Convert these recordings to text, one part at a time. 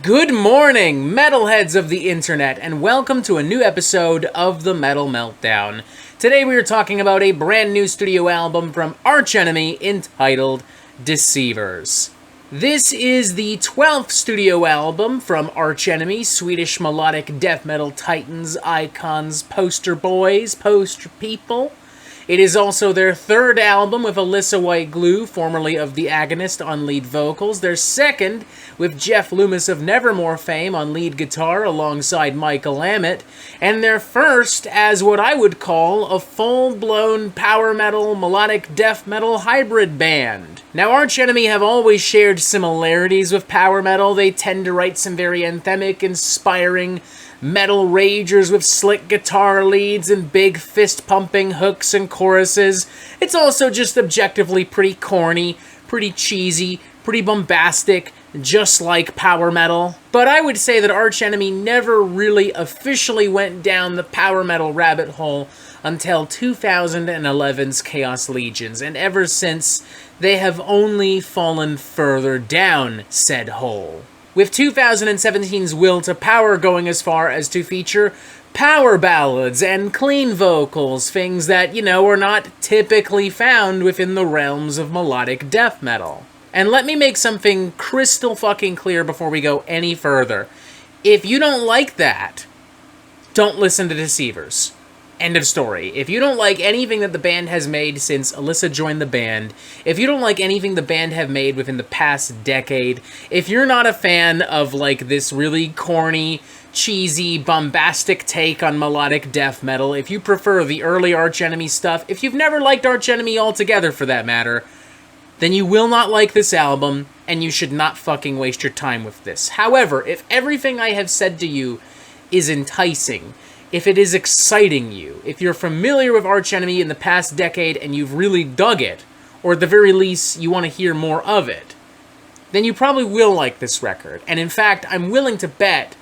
Good morning, metalheads of the internet, and welcome to a new episode of the Metal Meltdown. Today we are talking about a brand new studio album from Arch Enemy entitled Deceivers. This is the 12th studio album from Arch Enemy, Swedish melodic death metal titans, icons, poster boys, poster people. It is also their third album with Alyssa White-Glue, formerly of The Agonist, on lead vocals. Their second with Jeff Loomis of Nevermore fame on lead guitar alongside Michael Amott. And their first as what I would call a full-blown power metal, melodic death metal hybrid band. Now, Arch Enemy have always shared similarities with power metal. They tend to write some very anthemic, inspiring metal ragers with slick guitar leads and big fist-pumping hooks and choruses. It's also just objectively pretty corny, pretty cheesy, pretty bombastic, just like power metal. But I would say that Arch Enemy never really officially went down the power metal rabbit hole until 2011's Chaos Legions, and ever since, they have only fallen further down said hole. With 2017's Will to Power going as far as to feature power ballads and clean vocals, things that, are not typically found within the realms of melodic death metal. And let me make something crystal fucking clear before we go any further. If you don't like that, don't listen to Deceivers. End of story. If you don't like anything that the band has made since Alyssa joined the band, if you don't like anything the band have made within the past decade, if you're not a fan of, this really corny, cheesy, bombastic take on melodic death metal, if you prefer the early Arch Enemy stuff, if you've never liked Arch Enemy altogether for that matter, then you will not like this album, and you should not fucking waste your time with this. However, if everything I have said to you is enticing, if it is exciting you, if you're familiar with Arch Enemy in the past decade and you've really dug it, or at the very least you want to hear more of it, then you probably will like this record. And in fact, I'm willing to bet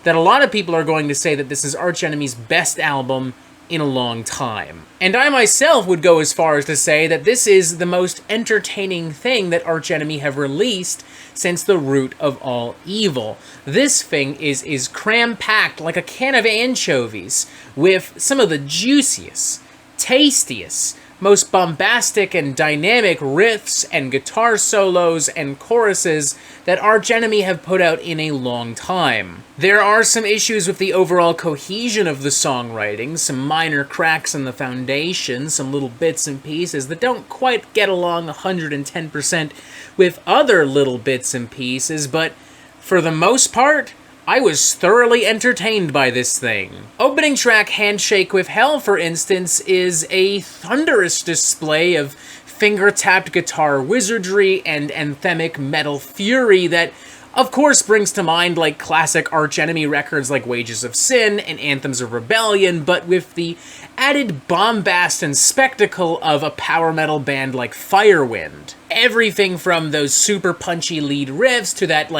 that a lot of people are going to say that this is Arch Enemy's best album in a long time. And I myself would go as far as to say that this is the most entertaining thing that Arch Enemy have released since the root of all evil. This thing is cram-packed like a can of anchovies with some of the juiciest, tastiest, most bombastic and dynamic riffs and guitar solos and choruses that Arch Enemy have put out in a long time. There are some issues with the overall cohesion of the songwriting, some minor cracks in the foundation, some little bits and pieces that don't quite get along 110% with other little bits and pieces, but for the most part, I was thoroughly entertained by this thing. Opening track Handshake with Hell, for instance, is a thunderous display of finger-tapped guitar wizardry and anthemic metal fury that, of course, brings to mind classic Arch Enemy records like Wages of Sin and Anthems of Rebellion, but with the added bombast and spectacle of a power metal band like Firewind. Everything from those super punchy lead riffs to that,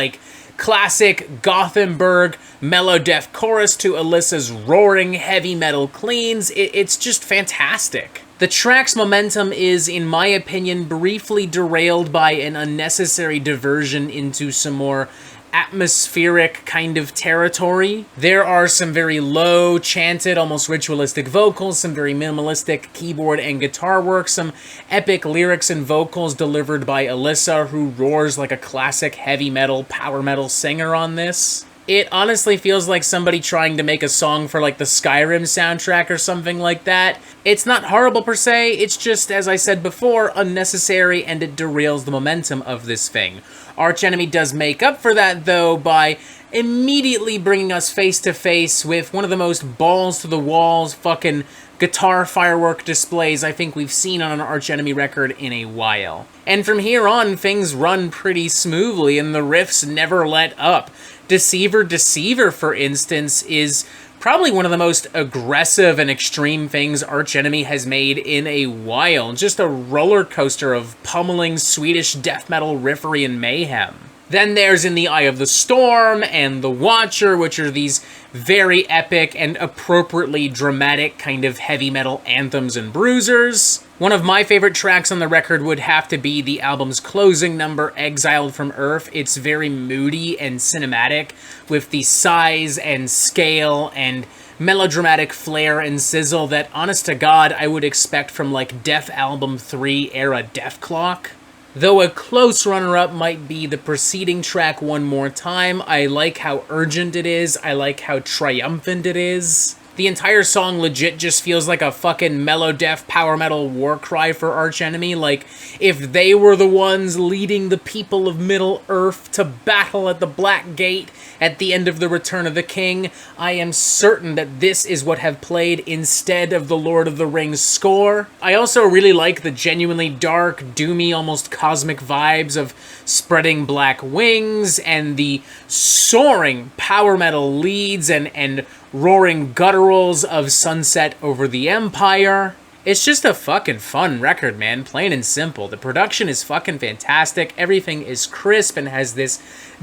classic Gothenburg melo-death chorus to Alyssa's roaring heavy metal cleans. It's just fantastic. The track's momentum is, in my opinion, briefly derailed by an unnecessary diversion into some more atmospheric kind of territory. There are some very low, chanted, almost ritualistic vocals, some very minimalistic keyboard and guitar work, some epic lyrics and vocals delivered by Alyssa, who roars like a classic heavy metal, power metal singer on this. It honestly feels like somebody trying to make a song for the Skyrim soundtrack or something like that. It's not horrible per se, it's just, as I said before, unnecessary, and it derails the momentum of this thing. Arch Enemy does make up for that, though, by immediately bringing us face to face with one of the most balls-to-the-walls fucking guitar firework displays I think we've seen on an Arch Enemy record in a while. And from here on, things run pretty smoothly, and the riffs never let up. Deceiver, for instance, is probably one of the most aggressive and extreme things Arch Enemy has made in a while. Just a roller coaster of pummeling Swedish death metal riffery and mayhem. Then there's In the Eye of the Storm and The Watcher, which are these very epic and appropriately dramatic kind of heavy metal anthems and bruisers. One of my favorite tracks on the record would have to be the album's closing number, Exiled from Earth. It's very moody and cinematic, with the size and scale and melodramatic flair and sizzle that, honest to God, I would expect from, like, Def Album 3 era Def Clock. Though a close runner-up might be the preceding track, One More Time. I like how urgent it is. I like how triumphant it is. The entire song legit just feels like a fucking melo-death power metal war cry for Arch Enemy. Like, if they were the ones leading the people of Middle-earth to battle at the Black Gate at the end of the Return of the King, I am certain that this is what have played instead of the Lord of the Rings score. I also really like the genuinely dark, doomy, almost cosmic vibes of Spreading Black Wings and the soaring power metal leads and roaring gutturals of Sunset Over the Empire. It's just a fucking fun record, man, plain and simple. The production is fucking fantastic. Everything is crisp and has this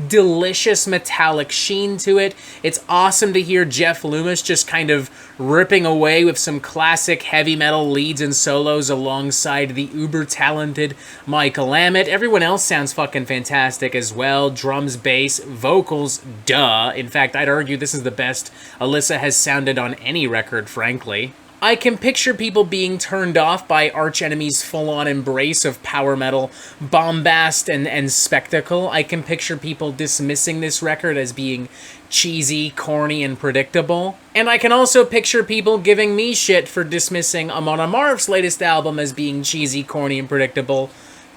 delicious metallic sheen to it. It's awesome to hear Jeff Loomis just kind of ripping away with some classic heavy metal leads and solos alongside the uber-talented Mike Lammett. Everyone else sounds fucking fantastic as well. Drums, bass, vocals, duh. In fact, I'd argue this is the best Alyssa has sounded on any record, frankly. I can picture people being turned off by Arch Enemy's full-on embrace of power metal bombast and spectacle. I can picture people dismissing this record as being cheesy, corny, and predictable. And I can also picture people giving me shit for dismissing Amon Amarth's latest album as being cheesy, corny, and predictable,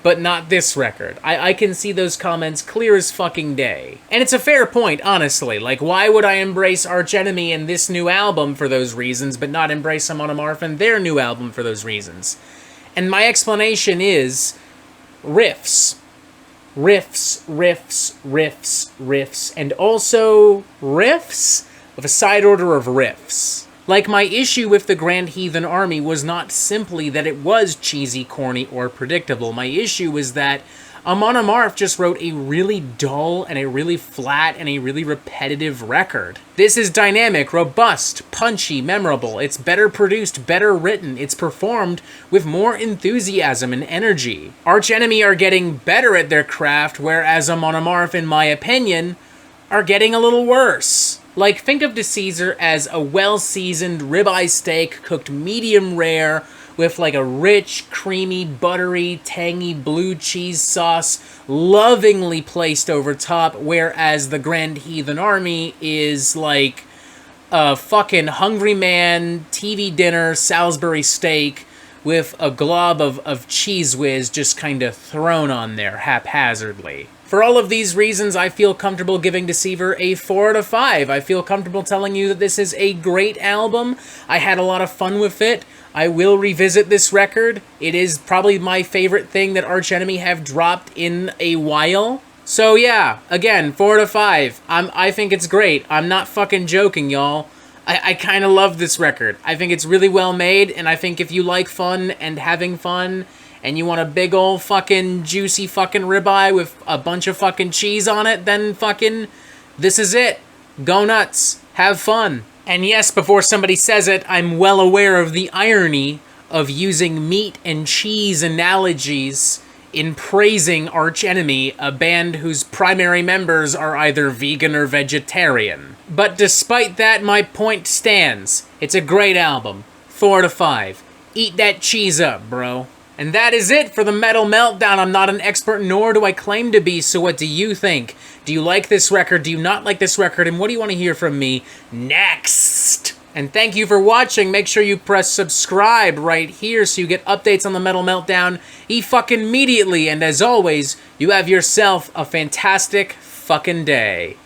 but not this record. I can see those comments clear as fucking day. And it's a fair point, honestly. Like, why would I embrace Arch Enemy and this new album for those reasons, but not embrace Amon Amarth and their new album for those reasons? And my explanation is riffs. Riffs, riffs, riffs, riffs, and also riffs with a side order of riffs. Like, my issue with the Grand Heathen Army was not simply that it was cheesy, corny, or predictable. My issue was that Amon Amarth just wrote a really dull and a really flat and a really repetitive record. This is dynamic, robust, punchy, memorable. It's better produced, better written. It's performed with more enthusiasm and energy. Arch Enemy are getting better at their craft, whereas Amon Amarth, in my opinion, are getting a little worse. Like, think of Deceivers as a well-seasoned ribeye steak cooked medium rare with like a rich, creamy, buttery, tangy blue cheese sauce lovingly placed over top, whereas the Grand Heathen Army is like a fucking Hungry Man TV dinner Salisbury steak with a glob of Cheese Whiz just kind of thrown on there haphazardly. For all of these reasons, I feel comfortable giving Deceiver a 4 out of 5. I feel comfortable telling you that this is a great album. I had a lot of fun with it. I will revisit this record. It is probably my favorite thing that Arch Enemy have dropped in a while. So yeah, again, 4 out of 5. I think it's great. I'm not fucking joking, y'all. I kind of love this record. I think it's really well made, and I think if you like fun and having fun, and you want a big old fucking juicy fucking ribeye with a bunch of fucking cheese on it, then fucking, this is it. Go nuts. Have fun. And yes, before somebody says it, I'm well aware of the irony of using meat and cheese analogies in praising Arch Enemy, a band whose primary members are either vegan or vegetarian. But despite that, my point stands. It's a great album. 4 out of 5. Eat that cheese up, bro. And that is it for the Metal Meltdown. I'm not an expert, nor do I claim to be, so what do you think? Do you like this record? Do you not like this record? And what do you want to hear from me next? And thank you for watching. Make sure you press subscribe right here so you get updates on the Metal Meltdown fucking immediately. And as always, you have yourself a fantastic fucking day.